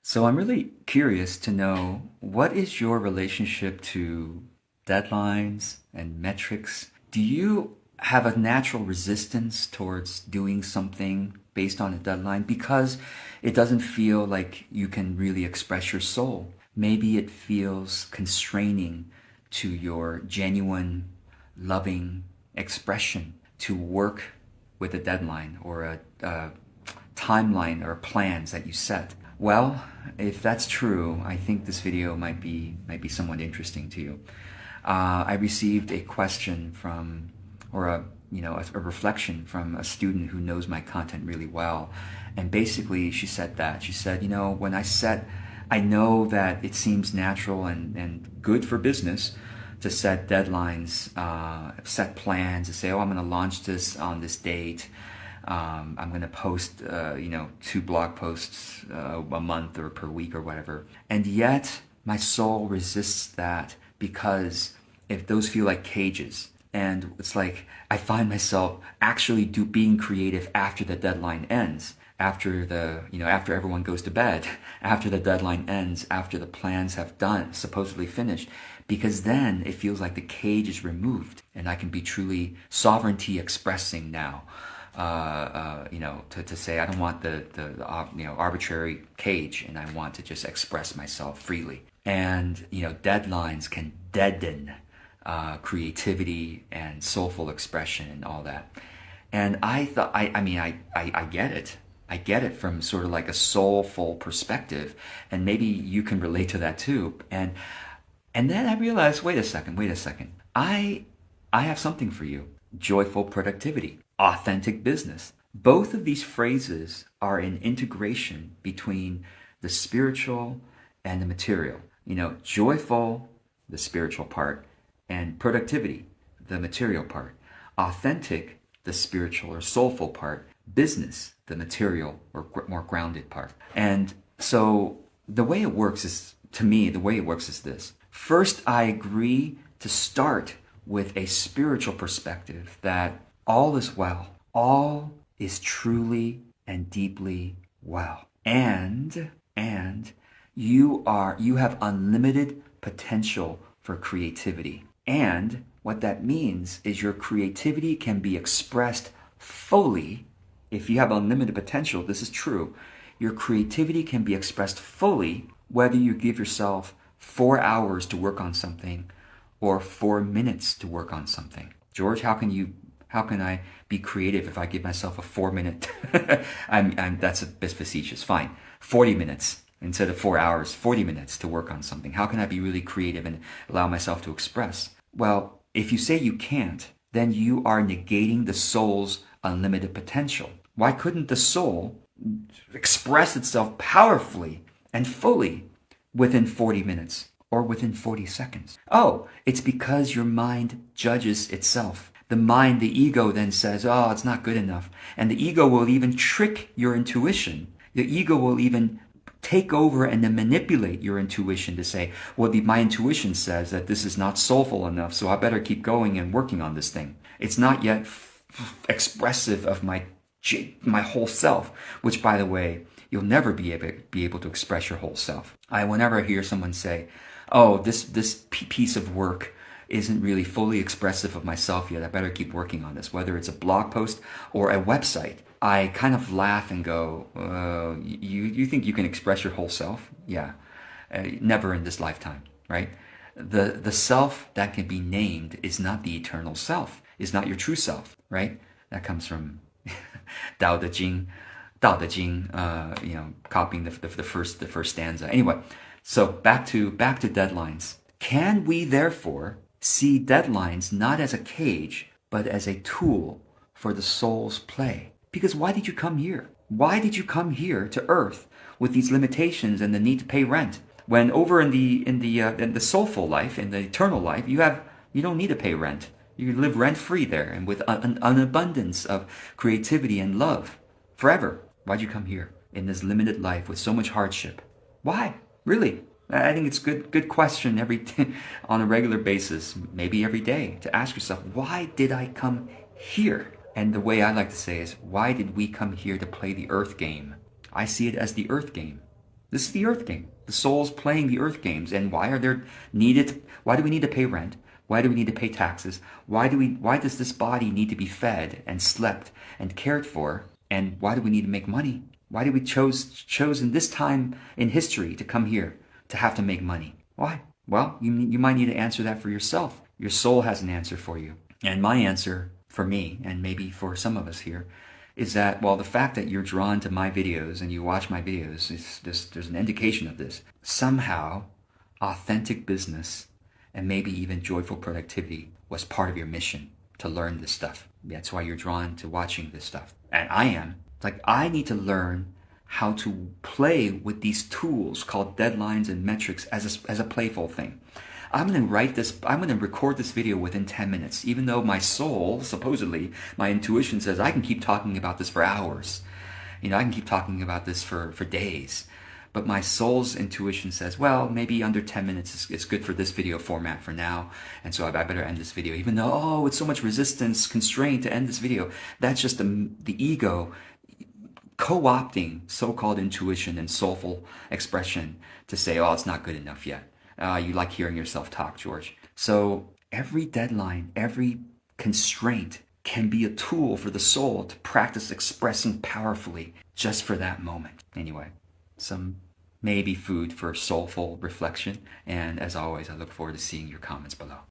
So I'm really curious to know, what is your relationship to deadlines and metrics? Do you have a natural resistance towards doing something based on a deadline because it doesn't feel like you can really express your soul? Maybe it feels constraining to your genuine, loving expression to work with a deadline or a timeline or plans that you set. Well, if that's true, I think this video might be somewhat interesting to you. I received a question from, or a reflection from a student who knows my content really well, and basically she said, when I know that it seems natural and good for business to set deadlines, set plans, to say, oh, I'm going to launch this on this date. I'm going to post, 2 blog posts a month or per week or whatever. And yet my soul resists that because if those feel like cages, and it's like I find myself actually being creative after the deadline ends, after everyone goes to bed, after the deadline ends, after the plans have supposedly finished, because then it feels like the cage is removed and I can be truly sovereignty expressing now. To say I don't want the arbitrary cage, and I want to just express myself freely. And deadlines can deaden creativity and soulful expression and all that. And I thought, I get it. I get it from sort of like a soulful perspective, and maybe you can relate to that too. And then I realized, wait a second. I have something for you. Joyful productivity, authentic business. Both of these phrases are an integration between the spiritual and the material. Joyful, the spiritual part, and productivity, the material part. Authentic, the spiritual or soulful part. Business, the material or more grounded part. And so the way it works is, to me, the way it works is this. First, I agree to start with a spiritual perspective that all is well. All is truly and deeply well. And you have unlimited potential for creativity. And what that means is your creativity can be expressed fully. If you have unlimited potential, this is true. Your creativity can be expressed fully whether you give yourself 4 hours to work on something or 4 minutes to work on something. George, how can I be creative if I give myself a 4 minute? That's a bit facetious. Fine, 40 minutes instead of 4 hours. 40 minutes to work on something. How can I be really creative and allow myself to express? Well, if you say you can't, then you are negating the soul's unlimited potential. Why couldn't the soul express itself powerfully and fully within 40 minutes or within 40 seconds? Oh, it's because your mind judges itself. The mind, the ego then says, oh, it's not good enough. And the ego will even trick your intuition. The ego will even take over and then manipulate your intuition to say, well, my intuition says that this is not soulful enough, so I better keep going and working on this thing. It's not yet expressive of my whole self, which, by the way, you'll never be able to express your whole self. Whenever I hear someone say, oh, this piece of work isn't really fully expressive of myself yet, I better keep working on this, whether it's a blog post or a website, I kind of laugh and go, you think you can express your whole self? Yeah, never in this lifetime, right? The self that can be named is not the eternal self, is not your true self, right? That comes from Tao Te Ching, copying the first stanza. Anyway, so back to deadlines. Can we therefore see deadlines not as a cage, but as a tool for the soul's play? Because why did you come here? Why did you come here to Earth with these limitations and the need to pay rent? When over in the soulful life, in the eternal life, you don't need to pay rent. You live rent free there, and with an abundance of creativity and love forever. Why'd you come here in this limited life with so much hardship? Why? Really? I think it's good question on a regular basis, maybe every day, to ask yourself, why did I come here? And the way I like to say is, why did we come here to play the Earth game? I see it as the Earth game. This is the earth game. The soul's playing the earth games. And why do we need to pay rent? Why do we need to pay taxes? Why does this body need to be fed and slept and cared for? And why do we need to make money? Why do we chosen this time in history to come here to have to make money? Why? Well, you might need to answer that for yourself. Your soul has an answer for you. And my answer for me, and maybe for some of us here, is that, well, the fact that you're drawn to my videos and you watch my videos, there's an indication of this. Somehow, authentic business and maybe even joyful productivity was part of your mission to learn this stuff. That's why you're drawn to watching this stuff. And I am. Like, I need to learn how to play with these tools called deadlines and metrics as a playful thing. I'm going to record this video within 10 minutes, even though my soul, supposedly, my intuition says I can keep talking about this for hours. I can keep talking about this for days. But my soul's intuition says, well, maybe under 10 minutes is good for this video format for now. And so I better end this video, even though, oh, it's so much resistance, constraint to end this video. That's just the ego co-opting so-called intuition and soulful expression to say, oh, it's not good enough yet. You like hearing yourself talk, George. So every deadline, every constraint can be a tool for the soul to practice expressing powerfully just for that moment. Anyway, some maybe food for soulful reflection. And as always, I look forward to seeing your comments below.